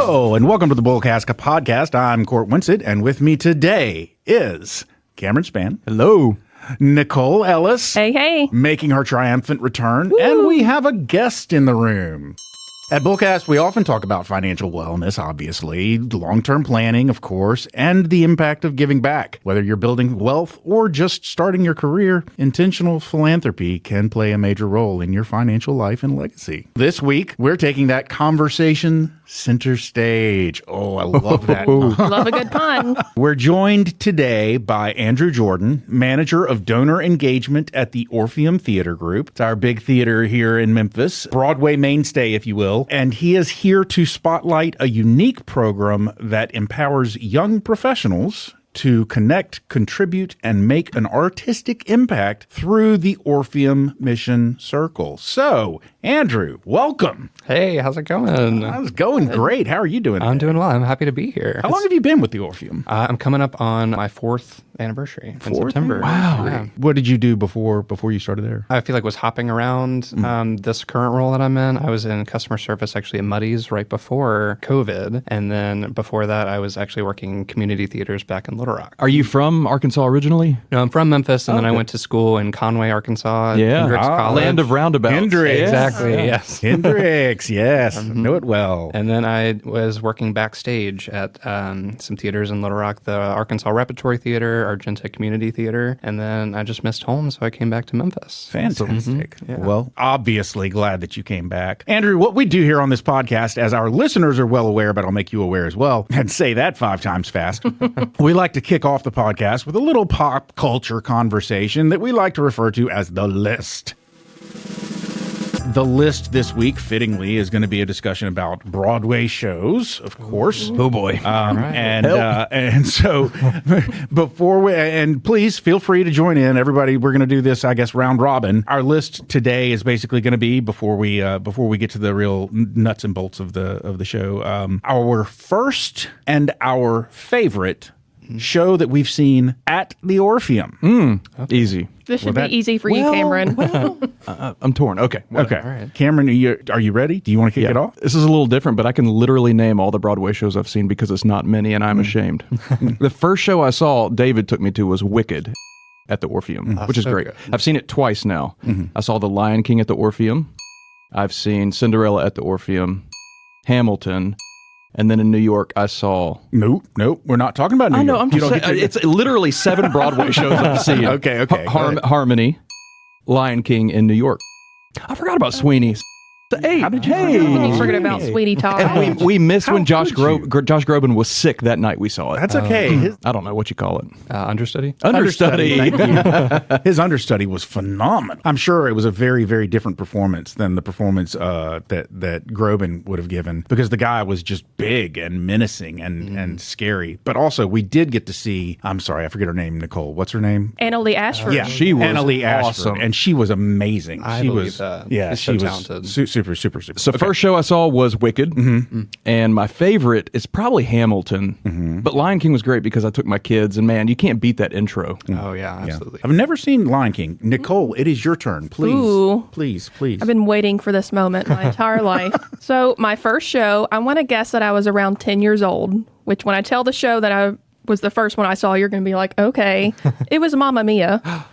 Hello, and welcome to the BullCast podcast. I'm Court Winsett, and with me today is Cameron Spann. Hello. Nicole Ellis. Hey, hey. Making her triumphant return. Woo. And we have a guest in the room. At BullCast, we often talk about financial wellness, obviously, long-term planning, of course, and the impact of giving back. Whether you're building wealth or just starting your career, intentional philanthropy can play a major role in your financial life and legacy. This week, we're taking that conversation center stage. Oh, I love that. Love a good pun. We're joined today by Andrew Jordan, manager of donor engagement at the Orpheum Theatre Group. It's our big theater here in Memphis, Broadway mainstay, if you will. And he is here to spotlight a unique program that empowers young professionals to connect, contribute, and make an artistic impact through the Orpheum Mission Circle. So, Andrew, welcome. Hey, how's it going? It's going great. How are you doing? I'm doing well. I'm happy to be here. How long have you been with the Orpheum? I'm coming up on my 4th anniversary in September. Wow. Yeah. What did you do before you started there? I feel like was hopping around this current role that I'm in. I was in customer service actually at Muddy's right before COVID. And then before that, I was actually working community theaters back in Little Rock. Are you from Arkansas originally? No, I'm from Memphis, and then I went to school in Conway, Arkansas. At Hendrix College. Land of roundabouts. Hendrix. Exactly, yes. Hendrix, yes. Know it well. And then I was working backstage at some theaters in Little Rock, the Arkansas Repertory Theater, Argenta Community Theater, and then I just missed home, so I came back to Memphis. Fantastic. Well, obviously glad that you came back. Andrew, what we do here on this podcast, as our listeners are well aware, but I'll make you aware as well, and say that 5 times fast, we like to kick off the podcast with a little pop culture conversation that we like to refer to as The List. The list this week, fittingly, is going to be a discussion about Broadway shows, of course. Oh boy! And so, please feel free to join in, everybody. We're going to do this, I guess, round robin. Our list today is basically going to be before we get to the real nuts and bolts of the show. Our first and our favorite show that we've seen at the Orpheum. Easy. This should be easy for you, Cameron. I'm torn. Okay. Okay. right. Cameron, are you ready? Do you want to kick it off? This is a little different, but I can literally name all the Broadway shows I've seen because it's not many, and I'm ashamed. The first show I saw, David took me to, was Wicked at the Orpheum, which is so great. good. I've seen it twice now. I saw The Lion King at the Orpheum. I've seen Cinderella at the Orpheum, Hamilton. And then in New York, I saw... Nope. We're not talking about New York. I know, I'm just saying, it's literally 7 Broadway shows I've seen. Okay. Harmony, Lion King in New York. I forgot about Sweeney's. Hey, How did you You forget about Sweetie Todd. And we missed when Josh could you? Groban was sick that night we saw it. That's okay. I don't know what you call it. Understudy? Understudy. Thank you. His understudy was phenomenal. I'm sure it was a very, very different performance than the performance that Groban would have given, because the guy was just big and menacing and scary. But also, we did get to see, I'm sorry, I forget her name, Nicole. What's her name? Anna Lee Ashford. Yeah, She was Anna Lee Ashford, awesome. and she was amazing. I she believe was, that. yeah, She's she so was talented. super. So first show I saw was Wicked, and my favorite is probably Hamilton. But Lion King was great because I took my kids, and man, you can't beat that intro. Oh, yeah, absolutely. I've never seen Lion King. Nicole, it is your turn. Please. Ooh. Please. I've been waiting for this moment my entire life. So my first show, I want to guess that I was around 10 years old, which when I tell the show that I was the first one I saw, you're going to be like, okay. It was Mamma Mia.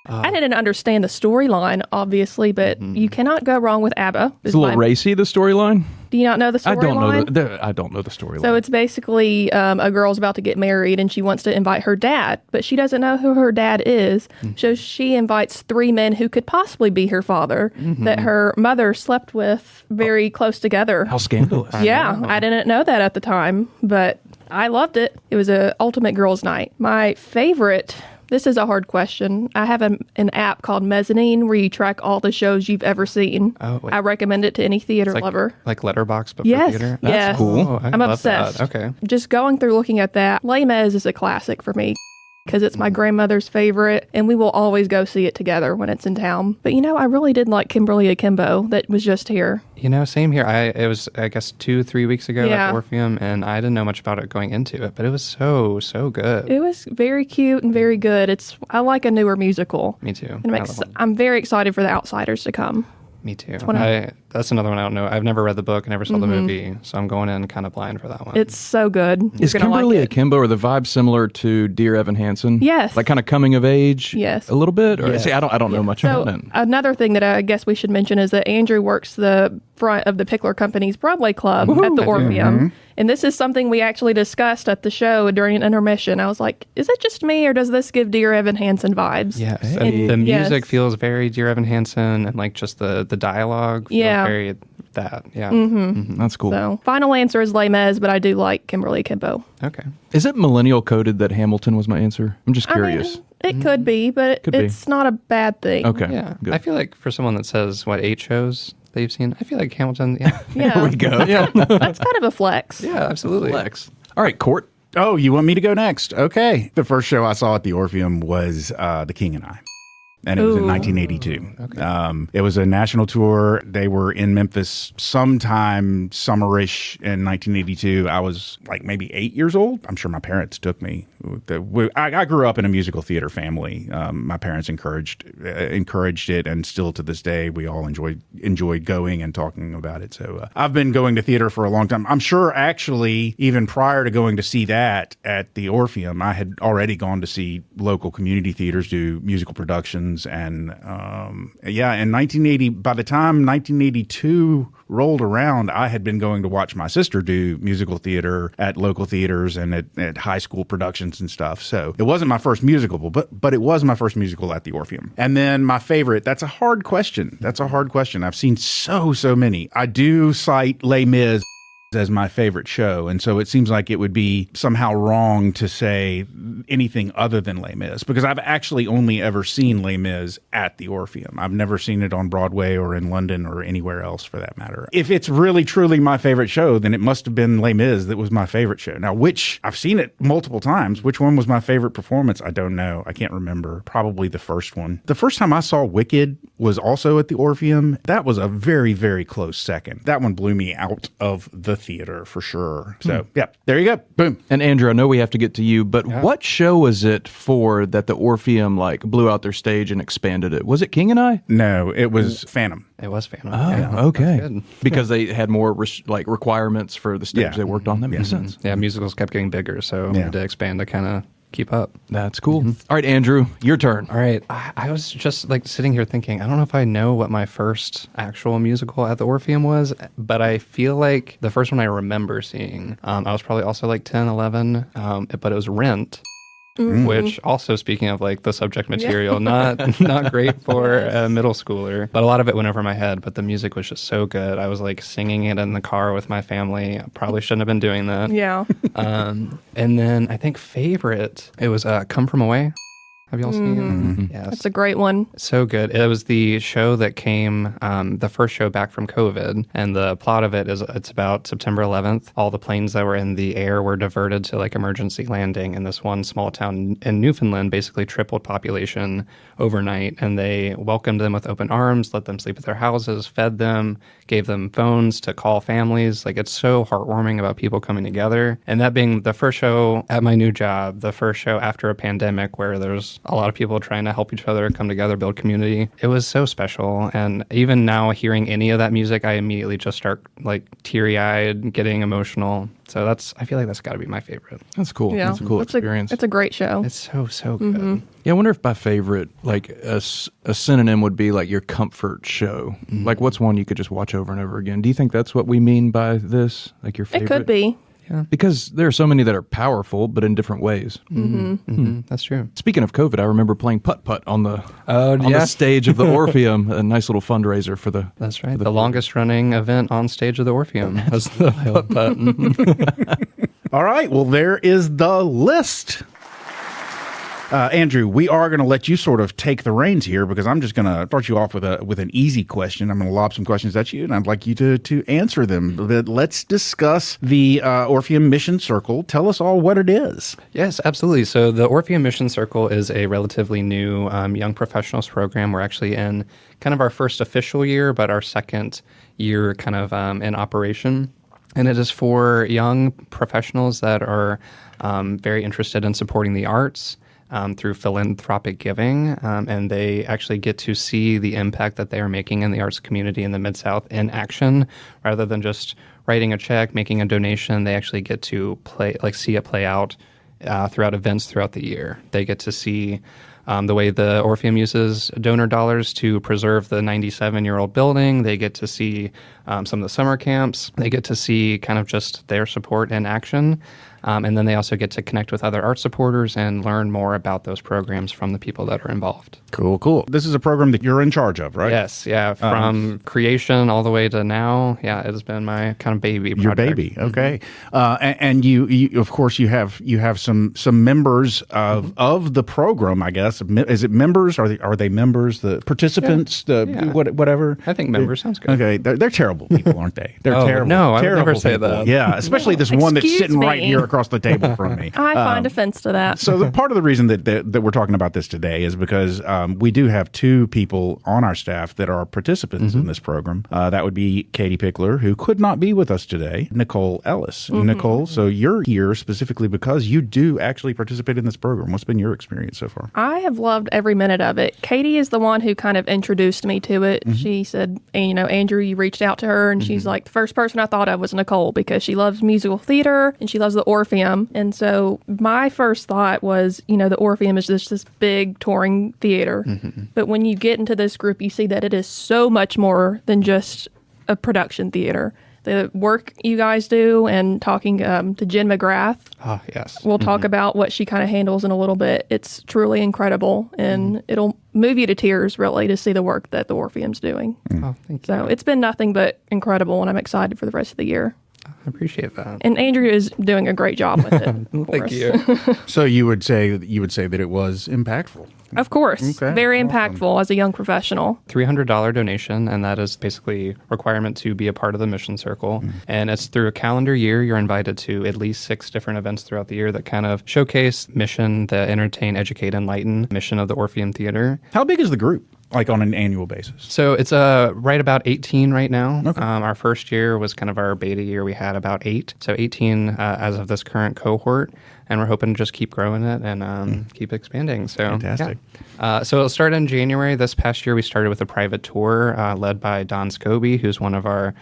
I didn't understand the storyline, obviously, but you cannot go wrong with ABBA. It's a little racy, the storyline. Do you not know the storyline? I don't know the storyline. So it's basically a girl's about to get married and she wants to invite her dad, but she doesn't know who her dad is. So she invites 3 men who could possibly be her father that her mother slept with very close together. How scandalous. Yeah, I didn't know that at the time, but I loved it. It was a ultimate girls' night. My favorite... This is a hard question. I have an app called Mezzanine where you track all the shows you've ever seen. Oh, wait. I recommend it to any theater lover. Like Letterboxd, but Yes, for theater? yes. That's cool. Oh, I I'm love obsessed. That. Okay. Just going through looking at that, Les Mis is a classic for me because it's my grandmother's favorite, and we will always go see it together when it's in town. But I really did like Kimberly Akimbo that was just here. Same here. It was, I guess, 2-3 weeks ago Yeah. at Orpheum, and I didn't know much about it going into it, but it was so good. It was very cute and very good. I like a newer musical. Me too. And I'm very excited for The Outsiders to come. Me too. when That's another one I don't know. I've never read the book, I never saw the movie, so I'm going in kind of blind for that one. It's so good. Is You're gonna Kimberly like it. Akimbo, or the vibe similar to Dear Evan Hansen? Yes. Like kind of coming of age? Yes. A little bit? Or Yeah. see, I don't know much So about it. another thing that I guess we should mention is that Andrew works the front of the Pickler Company's Broadway Club at the Orpheum. And this is something we actually discussed at the show during an intermission. I was like, is it just me or does this give Dear Evan Hansen vibes? Yes, And- and the music yes. feels very Dear Evan Hansen, and like just the dialogue feels Yeah. very that. Yeah. That's cool. So final answer is Les Mis, but I do like Kimberly Akimbo. Okay. Is it millennial coded that Hamilton was my answer? I'm just curious. I mean, it could be, but Could be. it's not a bad thing. Okay. Yeah. Good. I feel like for someone that says, 8 shows that you've seen, I feel like Hamilton, yeah. Yeah. There we go. yeah. That's kind of a flex. Yeah, absolutely. Flex. All right, Court. Oh, you want me to go next? Okay. The first show I saw at the Orpheum was The King and I. And it was in Ooh. 1982. It was a national tour. They were in Memphis sometime summerish in 1982. I was like maybe 8 years old. I'm sure my parents took me. I grew up in a musical theater family. My parents encouraged it, and still to this day, we all enjoy going and talking about it. So I've been going to theater for a long time. I'm sure actually even prior to going to see that at the Orpheum, I had already gone to see local community theaters do musical productions. And in 1980, by the time 1982 rolled around, I had been going to watch my sister do musical theater at local theaters and at high school productions and stuff. So it wasn't my first musical, but it was my first musical at the Orpheum. And then my favorite, that's a hard question. I've seen so many. I do cite Les Mis as my favorite show, and so it seems like it would be somehow wrong to say anything other than Les Mis, because I've actually only ever seen Les Mis at the Orpheum. I've never seen it on Broadway or in London or anywhere else for that matter. If it's really truly my favorite show, then it must have been Les Mis that was my favorite show. Now, which I've seen it multiple times. Which one was my favorite performance? I don't know. I can't remember. Probably the first one. The first time I saw Wicked was also at the Orpheum. That was a very, very close second. That one blew me out of the theater for sure. So yeah, there you go. Boom. And Andrew, I know we have to get to you, but what show was it for that the Orpheum like blew out their stage and expanded it? Was it King and I? No, it was Phantom. It was Phantom. Oh, Yeah, okay. that's good. Because they had more requirements for the stage Yeah. they worked on. That makes sense. Yeah, musicals kept getting bigger, so we had to expand to kind of keep up. That's cool. All right, Andrew, your turn. All right. I was just like sitting here thinking, I don't know if I know what my first actual musical at the Orpheum was, but I feel like the first one I remember seeing, I was probably also like 10, 11, but it was Rent. Which also, speaking of like the subject material, not great for a middle schooler, but a lot of it went over my head. But the music was just so good. I was like singing it in the car with my family. I probably shouldn't have been doing that. Yeah. And then I think favorite, it was Come From Away. Have y'all seen it? Yes. That's a great one. So good. It was the show that came, the first show back from COVID. And the plot of it is it's about September 11th. All the planes that were in the air were diverted to like emergency landing. And this one small town in Newfoundland basically tripled population overnight. And they welcomed them with open arms, let them sleep at their houses, fed them, gave them phones to call families. Like it's so heartwarming about people coming together. And that being the first show at my new job, the first show after a pandemic where there's a lot of people trying to help each other, come together, build community. It was so special. And even now hearing any of that music, I immediately just start like teary-eyed, getting emotional. So I feel like that's got to be my favorite. That's cool. Yeah. That's a cool experience. It's a great show. It's so good. Yeah, I wonder if my favorite, like a synonym would be like your comfort show. Like what's one you could just watch over and over again? Do you think that's what we mean by this? Like your It favorite? could be. Because there are so many that are powerful, but in different ways. That's true. Speaking of COVID, I remember playing putt-putt on the Oh, the stage of the Orpheum, a nice little fundraiser for the... That's right. The longest running event on stage of the Orpheum was the putt-putt. All right. Well, there is the list. Andrew, we are going to let you sort of take the reins here because I'm just going to start you off with an easy question. I'm going to lob some questions at you, and I'd like you to answer them. But let's discuss the Orpheum Mission Circle. Tell us all what it is. Yes, absolutely. So the Orpheum Mission Circle is a relatively new young professionals program. We're actually in kind of our first official year, but our second year kind of in operation. And it is for young professionals that are very interested in supporting the arts, through philanthropic giving, and they actually get to see the impact that they are making in the arts community in the Mid-South in action, rather than just writing a check, making a donation. They actually get to see it play out throughout events throughout the year. They get to see the way the Orpheum uses donor dollars to preserve the 97-year-old building. They get to see some of the summer camps. They get to see kind of just their support in action. And then they also get to connect with other art supporters and learn more about those programs from the people that are involved. Cool. This is a program that you're in charge of, right? Yes, yeah. From creation all the way to now, yeah, it has been my kind of baby project. Your baby, okay. And you of course, you have some members of the program, I guess. Is it members? Are they members? The participants? Whatever. I think members sounds good. Okay, they're terrible people, aren't they? They're terrible. No, I would terrible never say people. that. Yeah, especially this one that's Excuse sitting right me. here across the table from me. I find offense to that. So part of the reason that we're talking about this today is because we do have two people on our staff that are participants in this program. That would be Katie Pickler, who could not be with us today, Nicole Ellis. Nicole, so you're here specifically because you do actually participate in this program. What's been your experience so far? I have loved every minute of it. Katie is the one who kind of introduced me to it. She said, Andrew, you reached out to her, and she's like, the first person I thought of was Nicole because she loves musical theater and she loves the Orpheum. And so my first thought was, the Orpheum is just this big touring theater. But when you get into this group, you see that it is so much more than just a production theater. The work you guys do, and talking to Jen McGrath. Oh, yes. We'll talk about what she kind of handles in a little bit. It's truly incredible, and it'll move you to tears, really, to see the work that the Orpheum's doing. Oh, thank you. So it's been nothing but incredible, and I'm excited for the rest of the year. I appreciate that. And Andrew is doing a great job with it. Thank you. So you would say that it was impactful. Of course. Okay, Very awesome. impactful as a young professional. $300 donation, and that is basically requirement to be a part of the Mission Circle. And it's through a calendar year. You're invited to at least 6 different events throughout the year that kind of showcase mission, the entertain, educate, enlighten mission of the Orpheum Theater. How big is the group, like on an annual basis? So it's right about 18 right now. Okay. Our first year was kind of our beta year. We had about 8. So 18 as of this current cohort. And we're hoping to just keep growing it and keep expanding. So Fantastic. Yeah. So it'll start in January. This past year, we started with a private tour led by Don Scobie, who's one of our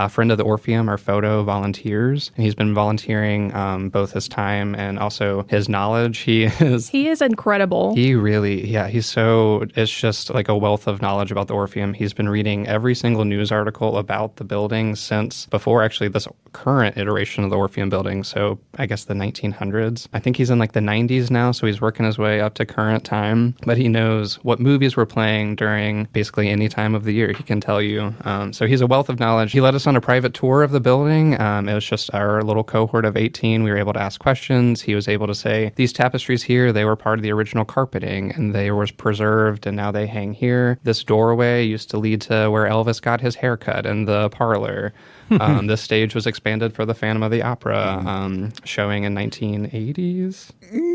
friend of the Orpheum, our photo volunteers. And he's been volunteering both his time and also his knowledge. He is incredible. He really, it's just like a wealth of knowledge about the Orpheum. He's been reading every single news article about the building since before actually this current iteration of the Orpheum building. So I guess the 1900s. I think he's in like the 90s now, so he's working his way up to current time. But he knows what movies were playing during basically any time of the year. He can tell you. So he's a wealth of knowledge. He led us on a private tour of the building. It was just our little cohort of 18. We were able to ask questions. He was able to say, these tapestries here, they were part of the original carpeting, and they were preserved, and now they hang here. This doorway used to lead to where Elvis got his haircut in the parlor. This stage was expanded for the Phantom of the Opera, showing in 1980s.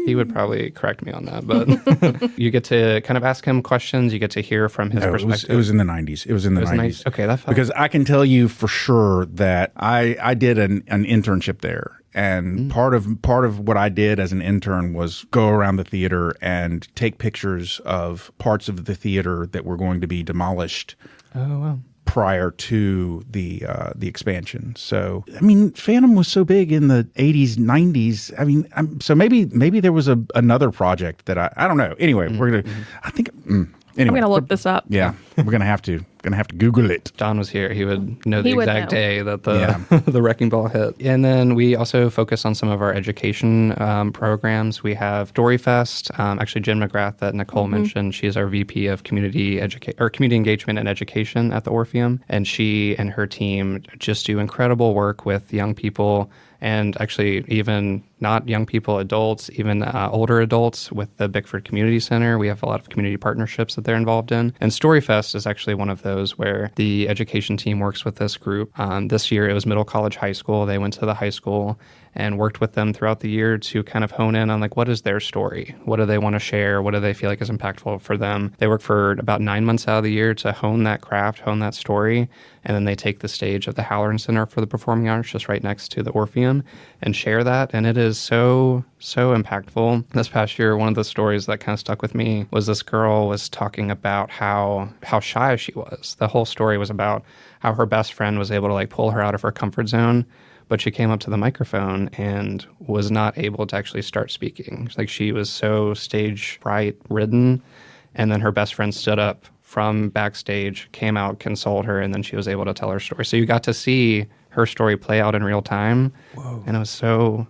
He would probably correct me on that, but you get to kind of ask him questions. You get to hear from his perspective. It was in the 90s. It was in the 90s. Okay, that felt... Because I can tell you for sure that I did an internship there. And part of what I did as an intern was go around the theater and take pictures of parts of the theater that were going to be demolished. Oh, wow. Prior to the expansion. So, I mean, Phantom was so big in the 80s, 90s. I mean, so maybe there was another project that I don't know. Anyway, we're going to, I think, anyway. I'm going to look this up. Yeah, we're going to have to Google it. Don was here. He would know the He would exact know. day that the wrecking ball hit. And then we also focus on some of our education programs. We have StoryFest. Actually, Jen McGrath that Nicole mentioned, she's our VP of community engagement and education at the Orpheum. And she and her team just do incredible work with young people, and actually even not young people, adults, even older adults with the Bickford Community Center. We have a lot of community partnerships that they're involved in. And StoryFest is actually one of those where the education team works with this group. This year it was Middle College High School. They went to the high school and worked with them throughout the year to kind of hone in on like, what is their story? What do they want to share? What do they feel like is impactful for them? They work for about 9 months out of the year to hone that craft, hone that story. And then they take the stage of the Halloran Center for the Performing Arts, just right next to the Orpheum, and share that. And it is so impactful. This past year, one of the stories that kind of stuck with me was this girl was talking about how shy she was. The whole story was about how her best friend was able to like pull her out of her comfort zone, but she came up to the microphone and was not able to actually start speaking. Like she was so stage fright ridden. And then her best friend stood up from backstage, came out, consoled her, and then she was able to tell her story. So you got to see her story play out in real time. Whoa. And it was so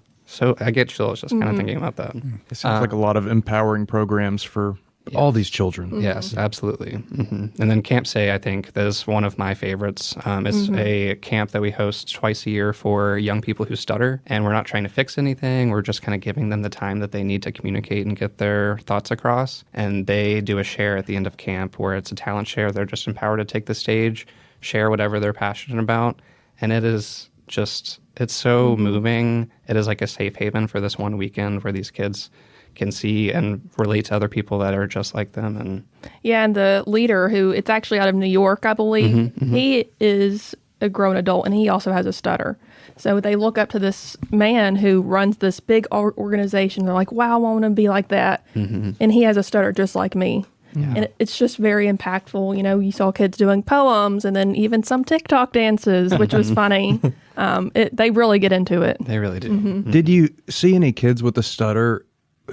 I get chills just kind of thinking about that. It sounds like a lot of empowering programs for all these children. Yes, absolutely. And then Camp Say, I think, is one of my favorites. It's a camp that we host twice a year for young people who stutter, and we're not trying to fix anything. We're just kind of giving them the time that they need to communicate and get their thoughts across. And they do a share at the end of camp where it's a talent share. They're just empowered to take the stage, share whatever they're passionate about. And it is just, it's so moving. It is like a safe haven for this one weekend where these kids can see and relate to other people that are just like them. And the leader, who it's actually out of New York, I believe, he is a grown adult and he also has a stutter. So they look up to this man who runs this big organization. They're like, wow, I want to be like that. And he has a stutter just like me. Yeah. And it's just very impactful. You know, you saw kids doing poems and then even some TikTok dances, which was funny. They really get into it. They really do. Did you see any kids with a stutter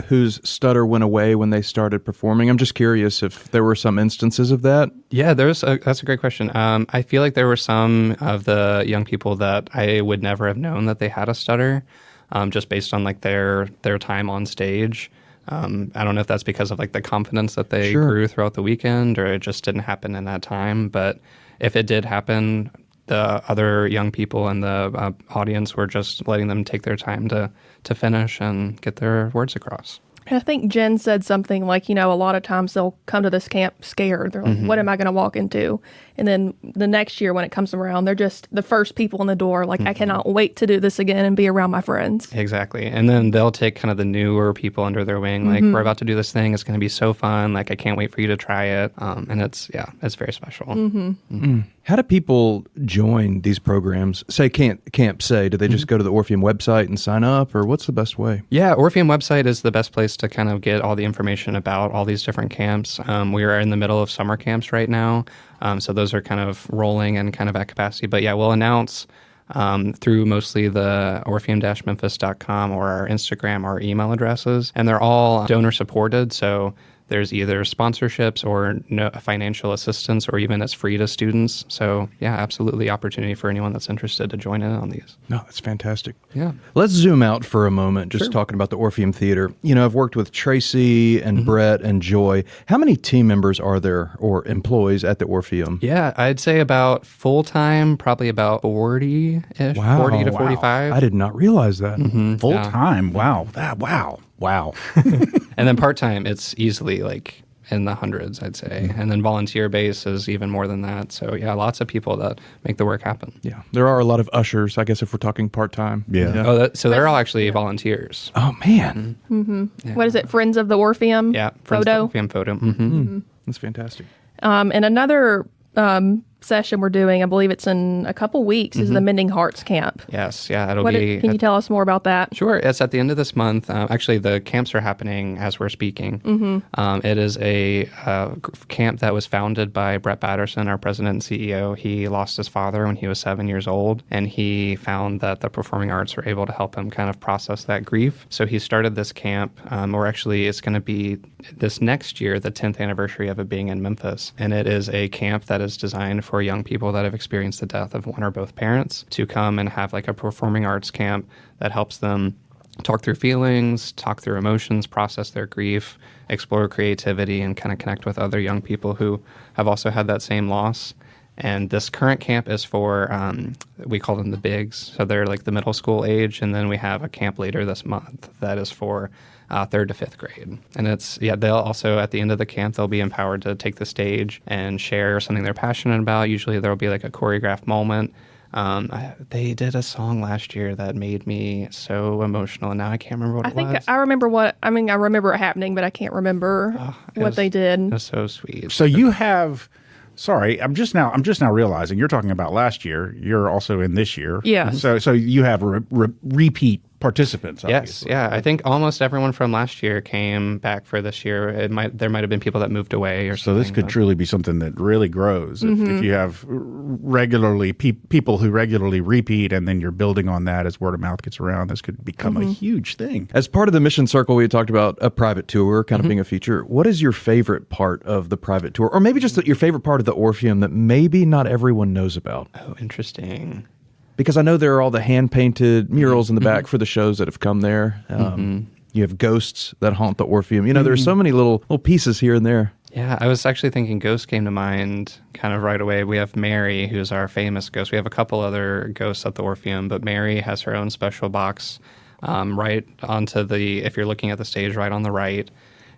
whose stutter went away when they started performing? I'm just curious if there were some instances of that. Yeah, that's a great question. I feel like there were some of the young people that I would never have known that they had a stutter, just based on like their time on stage. I don't know if that's because of like the confidence that they grew throughout the weekend, or it just didn't happen in that time. But if it did happen, the other young people in the audience were just letting them take their time to finish and get their words across. I think Jen said something like, you know, a lot of times they'll come to this camp scared. They're like, what am I going to walk into? And then the next year when it comes around, they're just the first people in the door. Like, I cannot wait to do this again and be around my friends. Exactly. And then they'll take kind of the newer people under their wing. Like, we're about to do this thing. It's going to be so fun. Like, I can't wait for you to try it. And it's very special. How do people join these programs? Say Camp Say, do they just go to the Orpheum website and sign up, or what's the best way? Yeah, Orpheum website is the best place to kind of get all the information about all these different camps. We are in the middle of summer camps right now. So those are kind of rolling and kind of at capacity. But yeah, we'll announce through mostly the orpheum-memphis.com or our Instagram, our email addresses. And they're all donor supported. So there's either sponsorships or no financial assistance, or even it's free to students. So yeah, absolutely opportunity for anyone that's interested to join in on these. No, that's fantastic. Yeah. Let's zoom out for a moment, just talking about the Orpheum Theater. You know, I've worked with Tracy and Brett and Joy. How many team members are there or employees at the Orpheum? Yeah, I'd say about full-time, probably about 40-ish, 40 to 45. I did not realize that. Full time. Wow. Wow. And then part-time, it's easily like in the hundreds, I'd say. And then volunteer base is even more than that. So yeah, lots of people that make the work happen. Yeah. There are a lot of ushers, I guess, if we're talking part-time. Yeah. Oh, so they're all actually volunteers. Oh, man. Yeah. What is it? Friends of the Orpheum? Yeah. Friends of the Orpheum photo. That's fantastic. And another session we're doing, I believe it's in a couple weeks, is the Mending Hearts Camp. Yes. Yeah. It'll Can be. you tell us more about that? Sure. It's at the end of this month. Actually, the camps are happening as we're speaking. It is a camp that was founded by Brett Batterson, our president and CEO. He lost his father when he was 7 years old, and he found that the performing arts were able to help him kind of process that grief. So he started this camp, or actually it's going to be this next year, the 10th anniversary of it being in Memphis. And it is a camp that is designed for young people that have experienced the death of one or both parents to come and have like a performing arts camp that helps them talk through feelings, talk through emotions, process their grief, explore creativity, and kind of connect with other young people who have also had that same loss. And this current camp is for, we call them the bigs. So they're like the middle school age. And then we have a camp later this month that is for 3rd to 5th grade. And they'll also, at the end of the camp, they'll be empowered to take the stage and share something they're passionate about. Usually there'll be like a choreographed moment. They did a song last year that made me so emotional, and now I can't remember what it was. I remember it happening, but I can't remember what they did. It was so sweet. So you have. Sorry, I'm just now realizing you're talking about last year. You're also in this year. Yeah. So you have repeat participants. Yes, Obviously. yeah. I think almost everyone from last year came back for this year. There might have been people that moved away or So something. this could truly be something that really grows if you have regularly people who regularly repeat, and then you're building on that as word of mouth gets around. This could become a huge thing. As part of the Mission Circle, we had talked about a private tour kind of being a feature. What is your favorite part of the private tour? Or maybe just your favorite part of the Orpheum that maybe not everyone knows about? Oh, interesting. Because I know there are all the hand-painted murals in the back for the shows that have come there. You have ghosts that haunt the Orpheum. You know, there's so many little pieces here and there. Yeah, I was actually thinking ghosts came to mind kind of right away. We have Mary, who's our famous ghost. We have a couple other ghosts at the Orpheum, but Mary has her own special box right onto if you're looking at the stage, right on the right.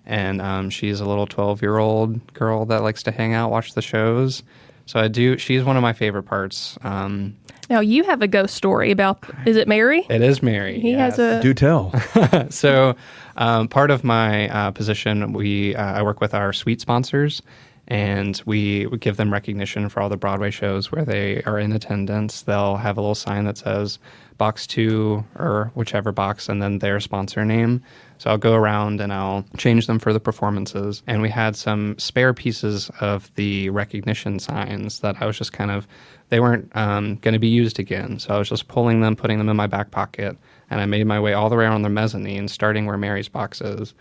And she's a little 12-year-old girl that likes to hang out, watch the shows. So she's one of my favorite parts. Now, you have a ghost story about, is it Mary? It is Mary. He has a... Do tell. So part of my position, I work with our suite sponsors, and we give them recognition for all the Broadway shows where they are in attendance. They'll have a little sign that says box 2 or whichever box, and then their sponsor name. So I'll go around and I'll change them for the performances. And we had some spare pieces of the recognition signs that I was just they weren't going to be used again. So I was just pulling them, putting them in my back pocket, and I made my way all the way around the mezzanine, starting where Mary's box is.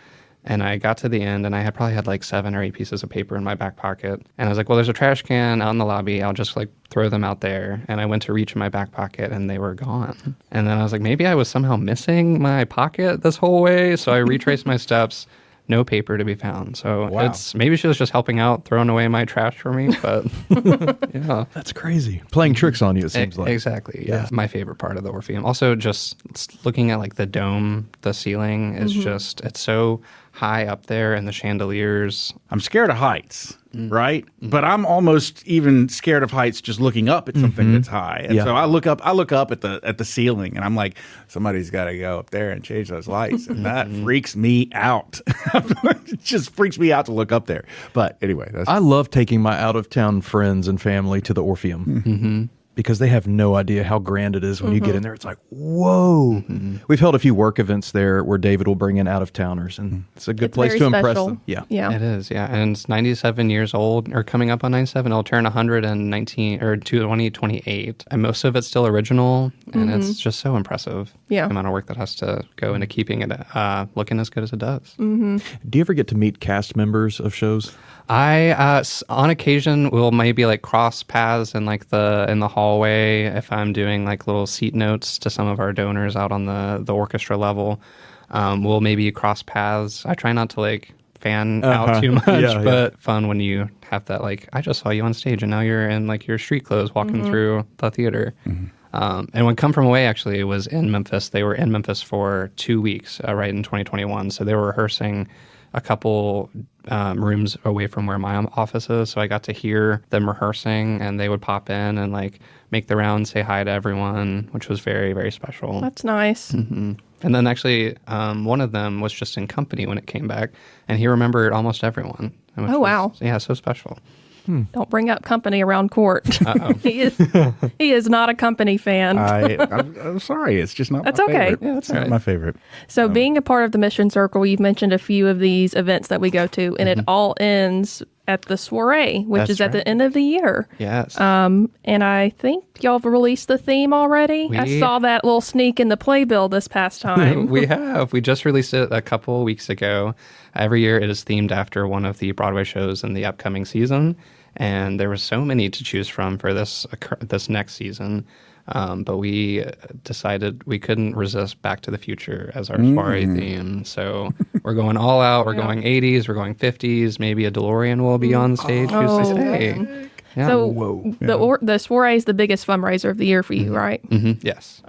And I got to the end, and I probably had like 7 or 8 pieces of paper in my back pocket. And I was like, well, there's a trash can out in the lobby. I'll just throw them out there. And I went to reach in my back pocket, and they were gone. And then I was like, maybe I was somehow missing my pocket this whole way. So I retraced my steps. No paper to be found. So maybe she was just helping out, throwing away my trash for me. But yeah. That's crazy. Playing tricks on you, it seems like. Exactly. Yeah. My favorite part of the Orpheum. Also, just looking at the dome, the ceiling is it's so high up there, and the chandeliers. I'm scared of heights, right? But I'm almost even scared of heights just looking up at something that's high. And so I look up at the ceiling, and I'm like, somebody's got to go up there and change those lights. And that freaks me out. It just freaks me out to look up there. But anyway, I love taking my out-of-town friends and family to the Orpheum. Because they have no idea how grand it is when you get in there. It's like, whoa. We've held a few work events there where David will bring in out-of-towners, and it's a good place to impress them. Yeah. It is, yeah. And it's 97 years old, or coming up on 97. It'll turn 119, or 2028. And most of it's still original, and it's just so impressive. Yeah. The amount of work that has to go into keeping it looking as good as it does. Do you ever get to meet cast members of shows? I, on occasion, will maybe cross paths in in the hallway if I'm doing little seat notes to some of our donors out on the orchestra level. We'll maybe cross paths. I try not to fan out too much, but fun when you have that I just saw you on stage and now you're in your street clothes walking through the theater. And when Come From Away actually was in Memphis, they were in Memphis for 2 weeks, right in 2021. So they were rehearsing a couple rooms away from where my office is. So I got to hear them rehearsing, and they would pop in and make the round, say hi to everyone, which was very, very special. That's nice. And then actually one of them was just in company when it came back, and he remembered almost everyone. Oh, wow. Yeah, so special. Don't bring up company around court. he is not a company fan. I'm sorry. It's just not That's my okay. favorite. Yeah, that's It's not my favorite. So being a part of the Mission Circle, you've mentioned a few of these events that we go to, and it all ends at the soiree, which That's is at the right. end of the year. Yes. And I think y'all have released the theme already. I saw that little sneak in the playbill this past time. We have. We just released it a couple weeks ago. Every year it is themed after one of the Broadway shows in the upcoming season. And there were so many to choose from for this next season. But we decided we couldn't resist Back to the Future as our soiree theme. So we're going all out. We're going 80s. We're going 50s. Maybe a DeLorean will be on stage. Who's to say? Yeah. So the soiree is the biggest fundraiser of the year for you, right? Yes.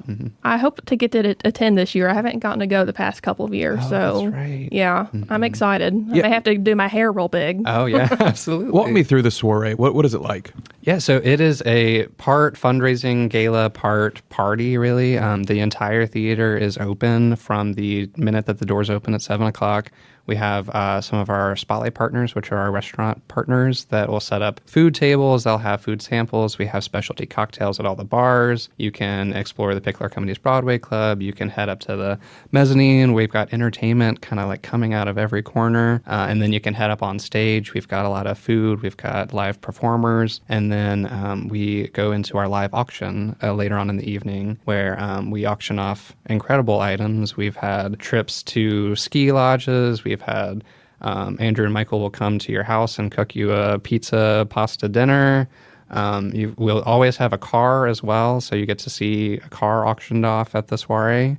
I hope to get to attend this year. I haven't gotten to go the past couple of years. So that's right. yeah, I'm excited. I may have to do my hair real big. Oh, yeah, absolutely. Walk me through the soiree. What is it like? Yeah, so it is a part fundraising gala, part party, really. The entire theater is open from the minute that the doors open at 7 o'clock. We have some of our Spotlight partners, which are our restaurant partners, that will set up food tables. They'll have food samples. We have specialty cocktails at all the bars. You can explore the Pickler Company's Broadway Club. You can head up to the mezzanine. We've got entertainment kind of like coming out of every corner. And then you can head up on stage. We've got a lot of food. We've got live performers. And then we go into our live auction later on in the evening, where we auction off incredible items. We've had trips to ski lodges. We've had Andrew and Michael will come to your house and cook you a pizza, pasta dinner. You will always have a car as well, so you get to see a car auctioned off at the soiree.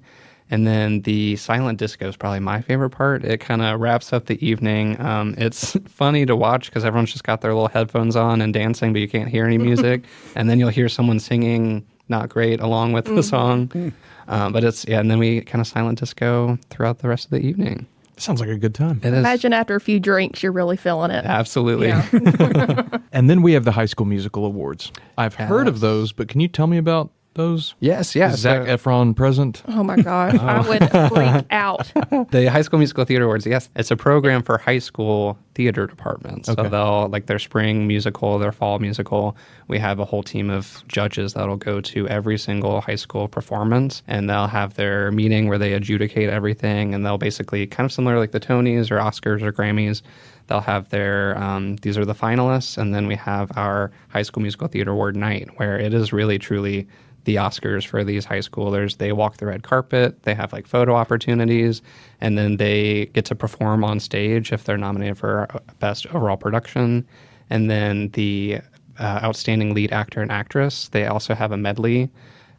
And then the silent disco is probably my favorite part. It kind of wraps up the evening. It's funny to watch because everyone's just got their little headphones on and dancing, but you can't hear any music. And then you'll hear someone singing not great along with the song. But and then we kind of silent disco throughout the rest of the evening. Sounds like a good time. It is. Imagine after a few drinks, you're really feeling it. Absolutely. Yeah. And then we have the High School Musical Awards. I've heard of those, but can you tell me about those? Yes. Is Zac Efron present? Oh my gosh, I would freak out. The High School Musical Theater Awards, yes. It's a program for high school theater departments. Okay. So they'll, like their spring musical, their fall musical, we have a whole team of judges that'll go to every single high school performance, and they'll have their meeting where they adjudicate everything, and they'll basically, kind of similar like the Tonys or Oscars or Grammys, they'll have their, these are the finalists, and then we have our High School Musical Theater Award night, where it is really, truly the Oscars for these high schoolers. They walk the red carpet, they have like photo opportunities, and then they get to perform on stage if they're nominated for Best Overall Production. And then the Outstanding Lead Actor and Actress, they also have a medley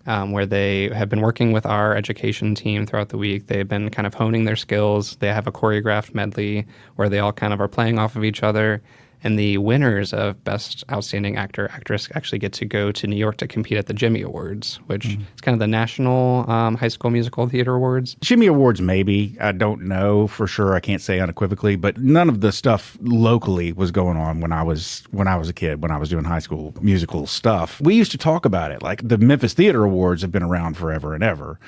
where they have been working with our education team throughout the week. They've been kind of honing their skills. They have a choreographed medley where they all kind of are playing off of each other. And the winners of Best Outstanding Actor, Actress actually get to go to New York to compete at the Jimmy Awards, which is kind of the National High School Musical Theater Awards. Jimmy Awards, maybe. I don't know for sure. I can't say unequivocally, but none of the stuff locally was going on when I was a kid, when I was doing high school musical stuff. We used to talk about it. Like the Memphis Theater Awards have been around forever and ever.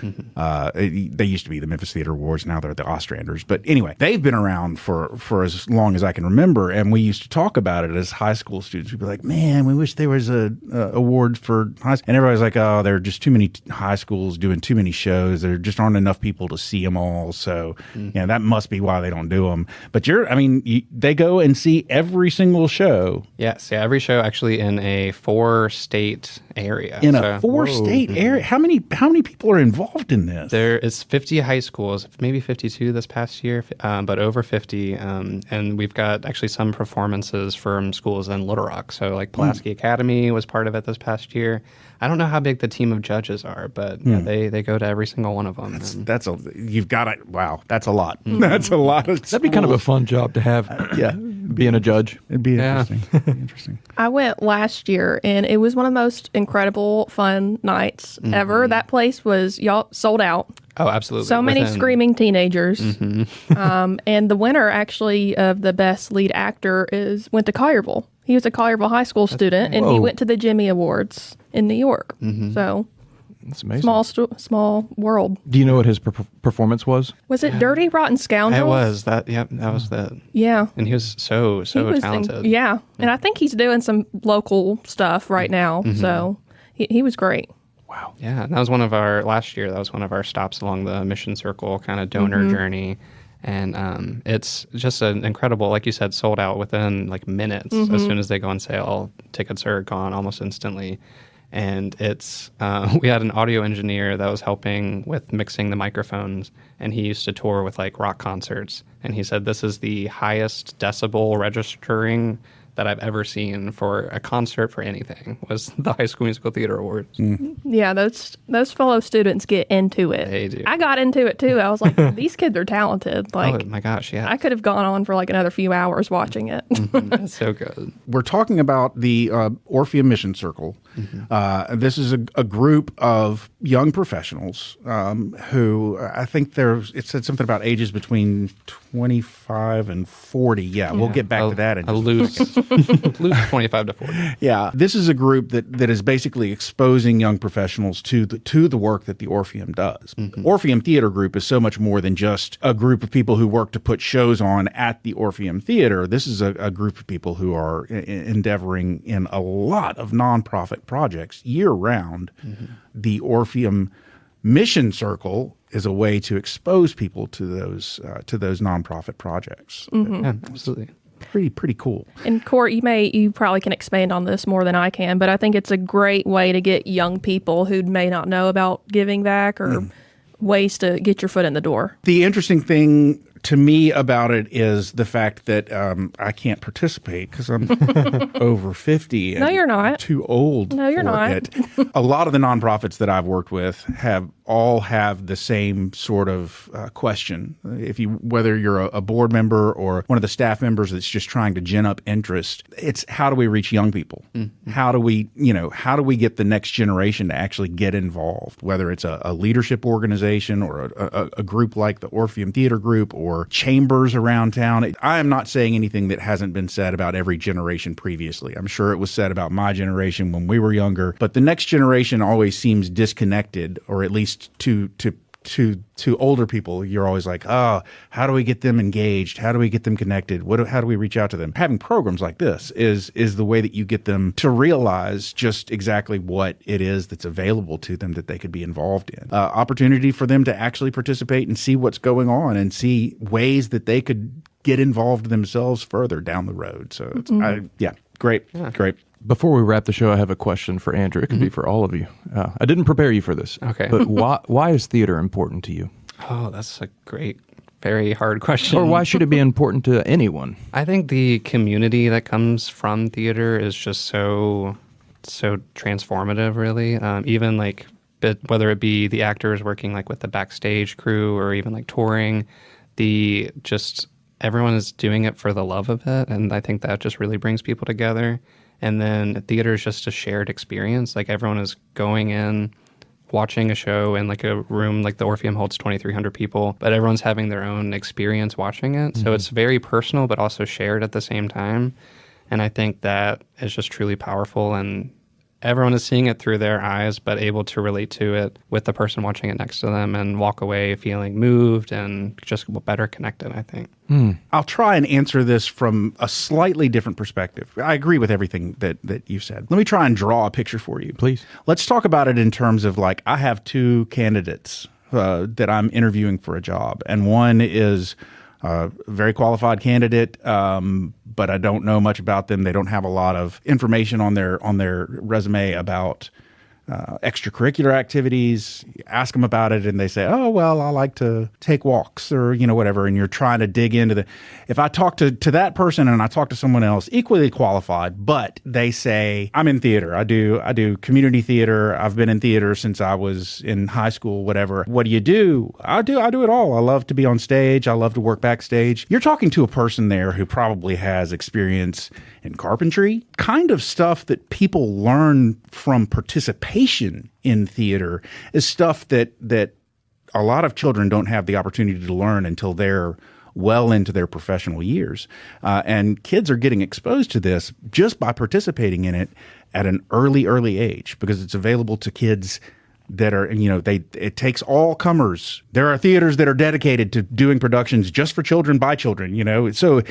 They used to be the Memphis Theater Awards. Now they're the Ostranders. But anyway, they've been around for as long as I can remember. And we used to talk about it as high school students. We'd be like, man, we wish there was a award for high school. And everybody's like, oh, there are just too many high schools doing too many shows. There just aren't enough people to see them all. So, that must be why they don't do them. But they go and see every single show. Yes, yeah, every show actually in a 4-state area. In a 4-state area? How many people are involved in this? There is 50 high schools, maybe 52 this past year, but over 50. And we've got actually some performances from schools in Little Rock. So like Pulaski Academy was part of it this past year. I don't know how big the team of judges are, but they go to every single one of them. That's a lot. That's a lot of That'd be kind of a fun job to have. Being a judge. It'd be interesting. Interesting. I went last year, and it was one of the most incredible, fun nights ever. That place was sold out. Oh, absolutely. So many screaming teenagers. And the winner, actually, of the Best Lead Actor went to Collierville. He was a Collierville High School student, and he went to the Jimmy Awards in New York. So that's amazing. Small world. Do you know what his performance was? Was it Dirty Rotten Scoundrels? It was. That was that. Yeah. And he was so talented. And I think he's doing some local stuff right now. So he was great. Wow. Yeah, and that was last year, that was one of our stops along the Mission Circle kind of donor journey. And it's just an incredible, like you said, sold out within like minutes. As soon as they go on sale, tickets are gone almost instantly. And we had an audio engineer that was helping with mixing the microphones, and he used to tour with like rock concerts. And he said this is the highest decibel registering that I've ever seen for a concert, for anything, was the High School Musical Theater Awards. Yeah, those fellow students get into it. They do. I got into it too. I was like, these kids are talented. Like, Oh my gosh, yeah. I could have gone on for like another few hours watching it. It's so good. We're talking about the Orpheum Mission Circle. This is a group of young professionals who I think it said something about ages between 25 and 40. Yeah, we'll get back to that in a just a loose, second. loose 25 to 40. Yeah, this is a group that is basically exposing young professionals to the work that the Orpheum does. Orpheum Theatre Group is so much more than just a group of people who work to put shows on at the Orpheum Theatre. This is a group of people who are endeavoring in a lot of nonprofit projects year-round. The Orpheum Mission Circle is a way to expose people to those nonprofit projects. Yeah, absolutely. Pretty cool. And Court, you probably can expand on this more than I can, but I think it's a great way to get young people who may not know about giving back or ways to get your foot in the door. The interesting thing to me about it is the fact that I can't participate because I'm over 50. And No, you're not. Too old. No, you're for not. It. A lot of the nonprofits that I've worked with have the same sort of question. Whether you're a board member or one of the staff members that's just trying to gin up interest, it's how do we reach young people? How do we get the next generation to actually get involved? Whether it's a leadership organization or a group like the Orpheum Theatre Group or chambers around town. I am not saying anything that hasn't been said about every generation previously. I'm sure it was said about my generation when we were younger, but the next generation always seems disconnected, or at least to older people. You're always like, oh, how do we get them engaged? How do we get them connected? How do we reach out to them? Having programs like this is the way that you get them to realize just exactly what it is that's available to them that they could be involved in. Opportunity for them to actually participate and see what's going on and see ways that they could get involved themselves further down the road. So, great. Before we wrap the show, I have a question for Andrew. It could be for all of you. I didn't prepare you for this. Okay. But why is theater important to you? Oh, that's a great, very hard question. Or why should it be important to anyone? I think the community that comes from theater is just so transformative, really. Even like, whether it be the actors working like with the backstage crew or even like touring, everyone is doing it for the love of it. And I think that just really brings people together. And then theater is just a shared experience. Like everyone is going in, watching a show in like a room, like the Orpheum holds 2,300 people, but everyone's having their own experience watching it. So it's very personal, but also shared at the same time. And I think that is just truly powerful. And everyone is seeing it through their eyes, but able to relate to it with the person watching it next to them and walk away feeling moved and just better connected, I think. I'll try and answer this from a slightly different perspective. I agree with everything that you said. Let me try and draw a picture for you. Please. Let's talk about it in terms of like, I have two candidates that I'm interviewing for a job, and one is a very qualified candidate, but I don't know much about them. They don't have a lot of information on their resume about extracurricular activities. You ask them about it and they say, oh, well, I like to take walks or, whatever. And you're trying to dig into if I talk to that person and I talk to someone else equally qualified, but they say, I'm in theater. I do community theater. I've been in theater since I was in high school, whatever. What do you do? I do it all. I love to be on stage. I love to work backstage. You're talking to a person there who probably has experience in carpentry, kind of stuff that people learn from participation in theater is stuff that a lot of children don't have the opportunity to learn until they're well into their professional years. And kids are getting exposed to this just by participating in it at an early age, because it's available to kids that are, it takes all comers. There are theaters that are dedicated to doing productions just for children by children, so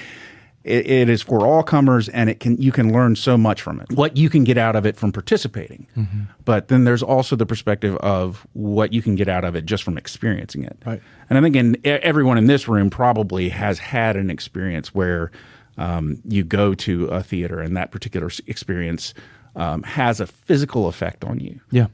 it is for all comers, and you can learn so much from it. What you can get out of it from participating, but then there's also the perspective of what you can get out of it just from experiencing it. Right. And I think everyone in this room probably has had an experience where you go to a theater, and that particular experience has a physical effect on you. Yeah.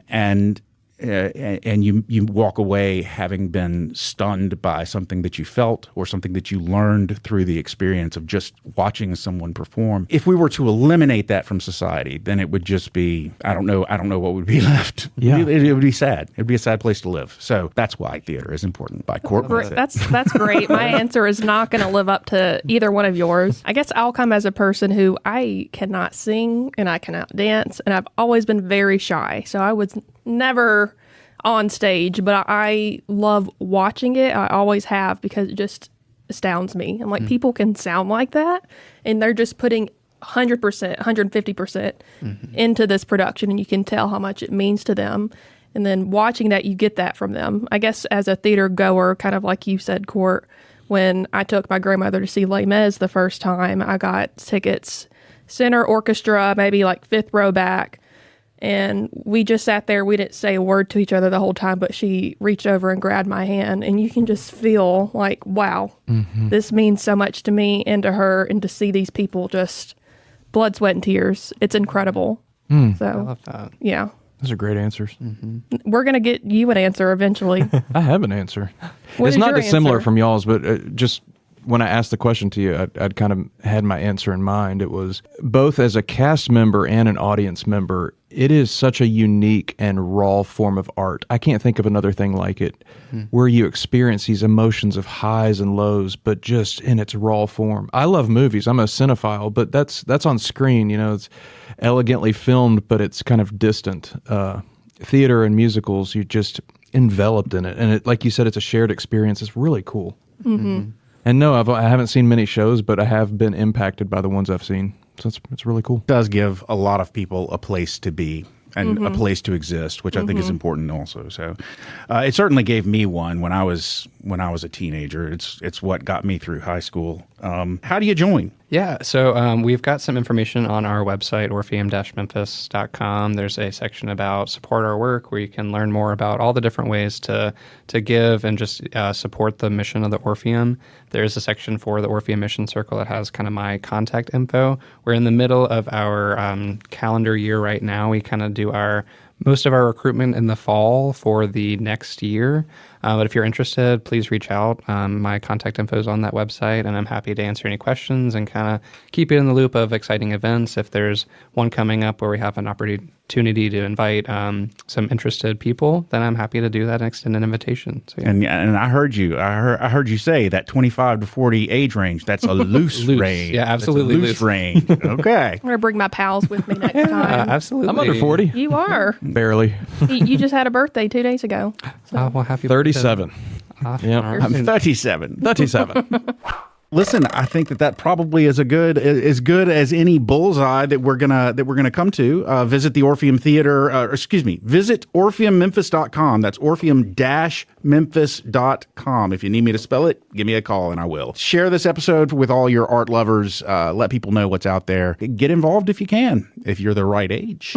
And and you walk away having been stunned by something that you felt or something that you learned through the experience of just watching someone perform. If we were to eliminate that from society, then it would just be, I don't know what would be left. Yeah. It would be sad. It would be a sad place to live. So that's why theater is important. By Courtland. That's great. My answer is not going to live up to either one of yours. I guess I'll come as a person who I cannot sing and I cannot dance, and I've always been very shy. So I was never on stage, but I love watching it. I always have, because it just astounds me. I'm like, people can sound like that, and they're just putting 100%, 150% into this production, and you can tell how much it means to them. And then watching that, you get that from them. I guess as a theater goer, kind of like you said, Court, when I took my grandmother to see Les Mis the first time, I got tickets, center orchestra, maybe like fifth row back. And we just sat there. We didn't say a word to each other the whole time, but she reached over and grabbed my hand. And you can just feel like, wow, this means so much to me and to her. And to see these people just blood, sweat, and tears, it's incredible. So, I love that. Yeah. Those are great answers. We're going to get you an answer eventually. I have an answer. What It's is not your dissimilar answer? from y'all's, but just when I asked the question to you, I'd kind of had my answer in mind. It was both as a cast member and an audience member, it is such a unique and raw form of art. I can't think of another thing like it, where you experience these emotions of highs and lows, but just in its raw form. I love movies. I'm a cinephile, but that's on screen. You know, it's elegantly filmed, but it's kind of distant. Theater and musicals, you're just enveloped in it. And it, like you said, it's a shared experience. It's really cool. And no, I haven't seen many shows, but I have been impacted by the ones I've seen. So it's really cool. Does give a lot of people a place to be and a place to exist, which I think is important also. So it certainly gave me one when I was a teenager. It's what got me through high school. How do you join? Yeah, so we've got some information on our website, orpheum-memphis.com. There's a section about support our work where you can learn more about all the different ways to give and just support the mission of the Orpheum. There's a section for the Orpheum Mission Circle that has kind of my contact info. We're in the middle of our calendar year right now. We kind of do most of our recruitment in the fall for the next year. But if you're interested, please reach out. My contact info is on that website, and I'm happy to answer any questions and kind of keep you in the loop of exciting events. If there's one coming up where we have an opportunity to invite some interested people, then I'm happy to do that and extend an invitation. So, yeah. And I heard you. I heard you say that 25 to 40 age range. That's a loose range. Yeah, absolutely That's a loose range. Okay. I'm going to bring my pals with me next time. Absolutely. I'm under 40. You are. Barely. You just had a birthday 2 days ago. Well, happy 37. birthday. Yep. I'm 37. 37. Listen, I think that probably is as good as any bullseye that we're gonna come to. Visit the Orpheum Theater. Visit orpheummemphis.com. That's orpheum-memphis.com. If you need me to spell it, give me a call and I will. Share this episode with all your art lovers. Let people know what's out there. Get involved if you can, if you're the right age.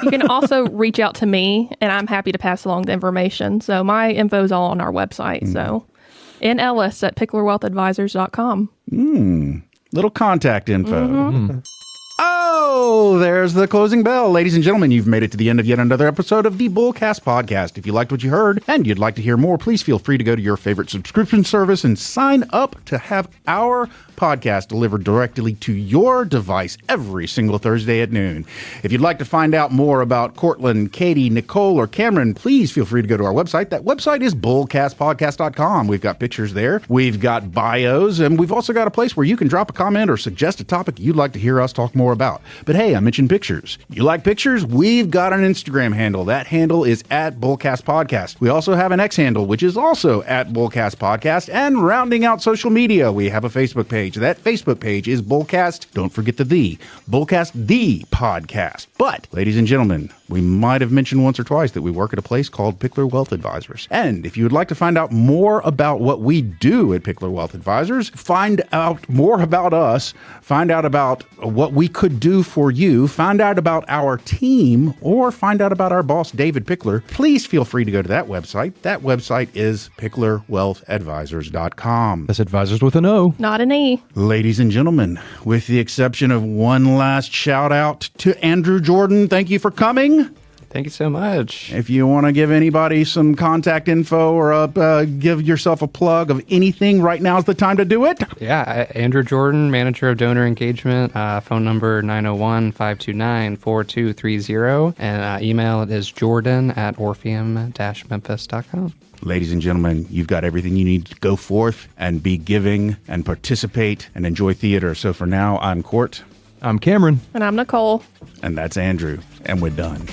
You can also reach out to me, and I'm happy to pass along the information. So my info is all on our website. So in Ellis at picklerwealthadvisors.com. Little contact info. Oh, there's the closing bell. Ladies and gentlemen, you've made it to the end of yet another episode of the BullCast podcast. If you liked what you heard and you'd like to hear more, please feel free to go to your favorite subscription service and sign up to have our podcast delivered directly to your device every single Thursday at noon. If you'd like to find out more about Cortland, Katie, Nicole, or Cameron, please feel free to go to our website. That website is bullcastpodcast.com. We've got pictures there. We've got bios, and we've also got a place where you can drop a comment or suggest a topic you'd like to hear us talk more about. But hey, I mentioned pictures. You like pictures? We've got an Instagram handle. That handle is at BullCast Podcast. We also have an X handle, which is also at BullCast Podcast. And rounding out social media, we have a Facebook page. That Facebook page is BullCast. Don't forget the BullCast, the podcast. But, ladies and gentlemen, we might have mentioned once or twice that we work at a place called Pickler Wealth Advisors. And if you would like to find out more about what we do at Pickler Wealth Advisors, find out more about us, find out about what we could do for you, find out about our team, or find out about our boss, David Pickler, please feel free to go to that website. That website is picklerwealthadvisors.com. That's advisors with an O. Not an E. Ladies and gentlemen, with the exception of one last shout out to Andrew Jordan, thank you for coming. Thank you so much. If you want to give anybody some contact info or give yourself a plug of anything, right now is the time to do it. Yeah, Andrew Jordan, manager of donor engagement, phone number 901-529-4230, and email is jordan@orpheum-memphis.com. Ladies and gentlemen, you've got everything you need to go forth and be giving and participate and enjoy theater. So for now, I'm Court. I'm Cameron. And I'm Nicole. And that's Andrew. And we're done.